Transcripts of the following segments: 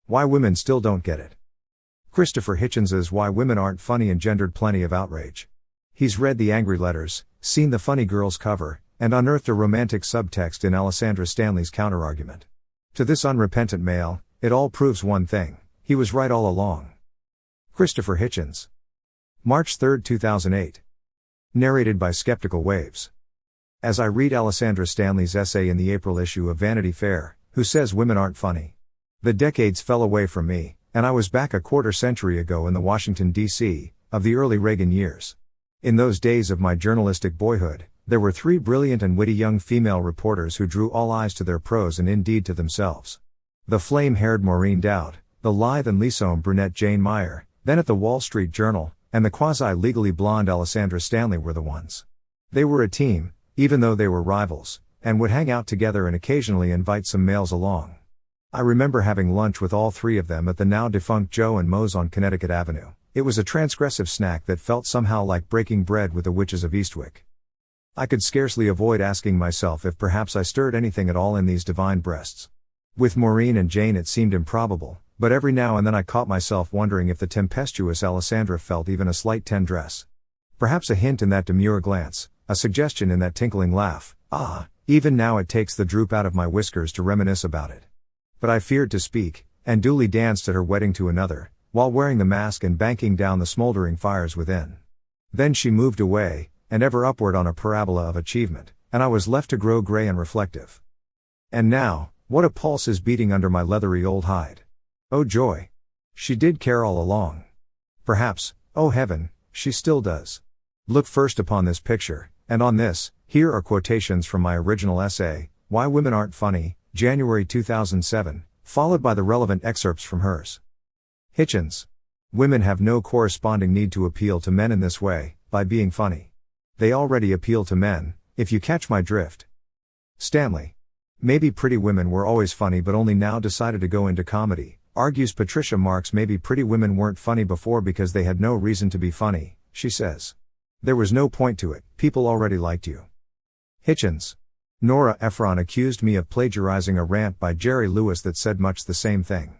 Why Women Still Don't Get It. Christopher Hitchens' Why Women Aren't Funny engendered plenty of outrage. He's read the angry letters, seen the funny girls cover, and unearthed a romantic subtext in Alessandra Stanley's counterargument. To this unrepentant male, it all proves one thing: he was right all along. Christopher Hitchens. March 3, 2008. Narrated by Skeptical Waves. As I read Alessandra Stanley's essay in the April issue of Vanity Fair, Who Says Women Aren't Funny? The decades fell away from me, and I was back a quarter century ago in the Washington, D.C., of the early Reagan years. In those days of my journalistic boyhood, there were three brilliant and witty young female reporters who drew all eyes to their prose and indeed to themselves. The flame-haired Maureen Dowd, the lithe and lissom brunette Jane Meyer, then at the Wall Street Journal, and the quasi-legally blonde Alessandra Stanley were the ones. They were a team, even though they were rivals, and would hang out together and occasionally invite some males along. I remember having lunch with all three of them at the now-defunct Joe and Moe's on Connecticut Avenue. It was a transgressive snack that felt somehow like breaking bread with the witches of Eastwick. I could scarcely avoid asking myself if perhaps I stirred anything at all in these divine breasts. With Maureen and Jane it seemed improbable, but every now and then I caught myself wondering if the tempestuous Alessandra felt even a slight tendresse. Perhaps a hint in that demure glance, a suggestion in that tinkling laugh. Even now it takes the droop out of my whiskers to reminisce about it. But I feared to speak, and duly danced at her wedding to another, while wearing the mask and banking down the smoldering fires within. Then she moved away, and ever upward on a parabola of achievement, and I was left to grow gray and reflective. And now, what a pulse is beating under my leathery old hide. Oh joy! She did care all along. Perhaps, oh heaven, she still does. Look first upon this picture, and on this, here are quotations from my original essay, Why Women Aren't Funny, January 2007, followed by the relevant excerpts from hers. Hitchens. Women have no corresponding need to appeal to men in this way, by being funny. They already appeal to men, if you catch my drift. Stanley. Maybe pretty women were always funny but only now decided to go into comedy, argues Patricia Marks. Maybe pretty women weren't funny before because they had no reason to be funny, she says. There was no point to it, people already liked you. Hitchens. Nora Ephron accused me of plagiarizing a rant by Jerry Lewis that said much the same thing.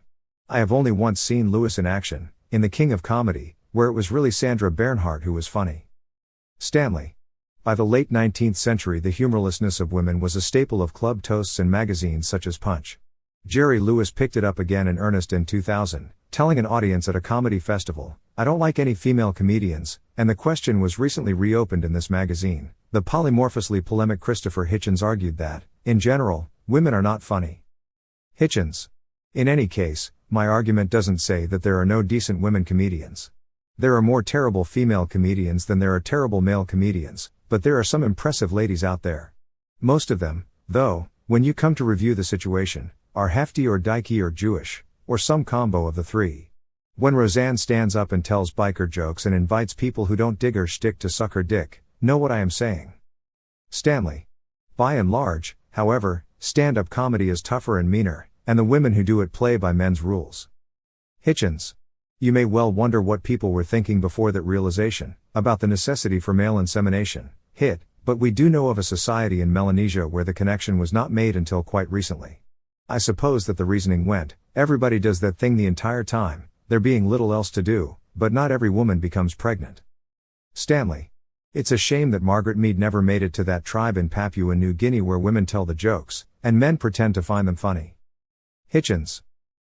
I have only once seen Lewis in action, in The King of Comedy, where it was really Sandra Bernhardt who was funny. Stanley. By the late 19th century the humorlessness of women was a staple of club toasts and magazines such as Punch. Jerry Lewis picked it up again in earnest in 2000, telling an audience at a comedy festival, I don't like any female comedians, and the question was recently reopened in this magazine. The polymorphously polemic Christopher Hitchens argued that, in general, women are not funny. Hitchens. In any case, my argument doesn't say that there are no decent women comedians. There are more terrible female comedians than there are terrible male comedians, but there are some impressive ladies out there. Most of them, though, when you come to review the situation, are hefty or dykey or Jewish, or some combo of the three. When Roseanne stands up and tells biker jokes and invites people who don't dig her shtick to suck her dick, know what I am saying. Stanley. By and large, however, stand-up comedy is tougher and meaner, and the women who do it play by men's rules. Hitchens. You may well wonder what people were thinking before that realization, about the necessity for male insemination, hit, but we do know of a society in Melanesia where the connection was not made until quite recently. I suppose that the reasoning went, everybody does that thing the entire time, there being little else to do, but not every woman becomes pregnant. Stanley. It's a shame that Margaret Mead never made it to that tribe in Papua New Guinea where women tell the jokes, and men pretend to find them funny. Hitchens.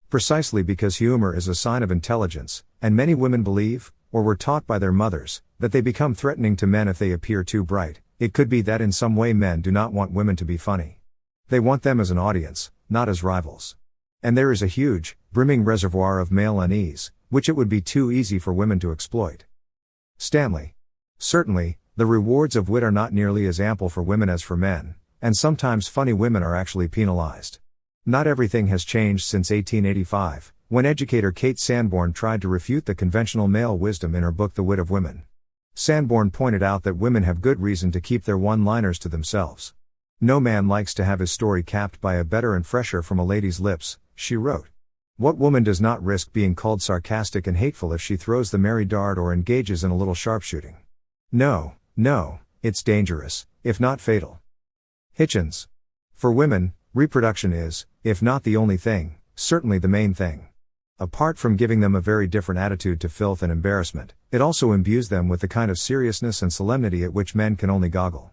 Precisely because humor is a sign of intelligence, and many women believe, or were taught by their mothers, that they become threatening to men if they appear too bright, it could be that in some way men do not want women to be funny. They want them as an audience, not as rivals. And there is a huge, brimming reservoir of male unease, which it would be too easy for women to exploit. Stanley. Certainly, the rewards of wit are not nearly as ample for women as for men, and sometimes funny women are actually penalized. Not everything has changed since 1885, when educator Kate Sanborn tried to refute the conventional male wisdom in her book The Wit of Women. Sanborn pointed out that women have good reason to keep their one-liners to themselves. No man likes to have his story capped by a better and fresher from a lady's lips, she wrote. What woman does not risk being called sarcastic and hateful if she throws the merry dart or engages in a little sharpshooting? No, it's dangerous, if not fatal. Hitchens. For women, reproduction is, if not the only thing, certainly the main thing. Apart from giving them a very different attitude to filth and embarrassment, it also imbues them with the kind of seriousness and solemnity at which men can only goggle.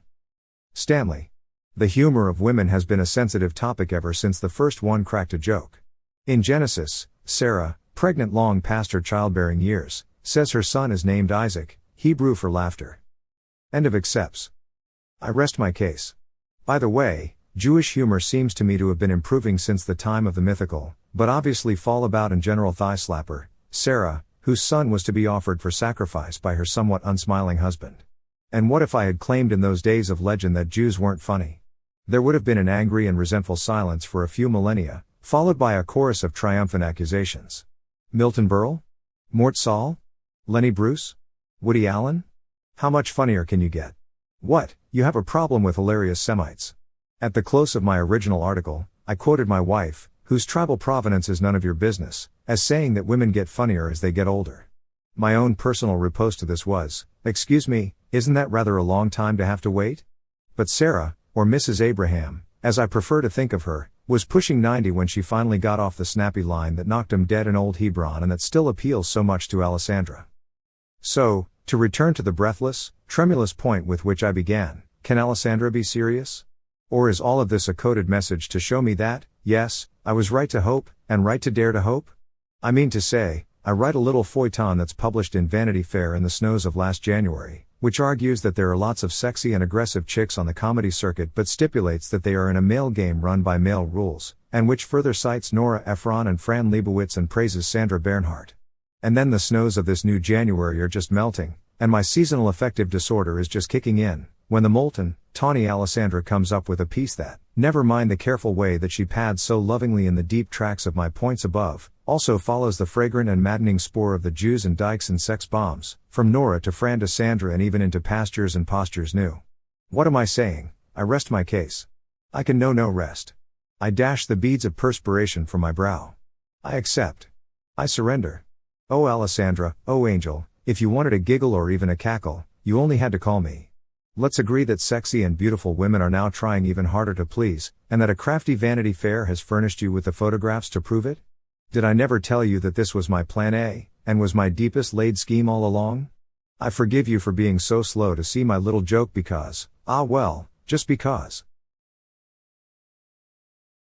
Stanley. The humor of women has been a sensitive topic ever since the first one cracked a joke. In Genesis, Sarah, pregnant long past her childbearing years, says her son is named Isaac, Hebrew for laughter. End of accepts. I rest my case. By the way, Jewish humor seems to me to have been improving since the time of the mythical, but obviously fall about and general thigh slapper, Sarah, whose son was to be offered for sacrifice by her somewhat unsmiling husband. And what if I had claimed in those days of legend that Jews weren't funny? There would have been an angry and resentful silence for a few millennia, followed by a chorus of triumphant accusations. Milton Berle? Mort Saul? Lenny Bruce? Woody Allen? How much funnier can you get? What, you have a problem with hilarious Semites? At the close of my original article, I quoted my wife, whose tribal provenance is none of your business, as saying that women get funnier as they get older. My own personal riposte to this was, excuse me, isn't that rather a long time to have to wait? But Sarah, or Mrs. Abraham, as I prefer to think of her, was pushing 90 when she finally got off the snappy line that knocked 'em dead in old Hebron and that still appeals so much to Alessandra. So, to return to the breathless, tremulous point with which I began, can Alessandra be serious? Or is all of this a coded message to show me that, yes, I was right to hope, and right to dare to hope? I mean to say, I write a little feuilleton that's published in Vanity Fair in the snows of last January, which argues that there are lots of sexy and aggressive chicks on the comedy circuit but stipulates that they are in a male game run by male rules, and which further cites Nora Ephron and Fran Lebowitz and praises Sandra Bernhardt. And then the snows of this new January are just melting, and my seasonal affective disorder is just kicking in, when the molten, tawny Alessandra comes up with a piece that, never mind the careful way that she pads so lovingly in the deep tracks of my points above, also follows the fragrant and maddening spoor of the Jews and dykes and sex bombs, from Nora to Fran to Sandra and even into pastures and postures new. What am I saying? I rest my case. I can know no rest. I dash the beads of perspiration from my brow. I accept. I surrender. Oh Alessandra, oh angel, if you wanted a giggle or even a cackle, you only had to call me. Let's agree that sexy and beautiful women are now trying even harder to please, and that a crafty Vanity Fair has furnished you with the photographs to prove it? Did I never tell you that this was my plan A, and was my deepest laid scheme all along? I forgive you for being so slow to see my little joke because, ah well, just because.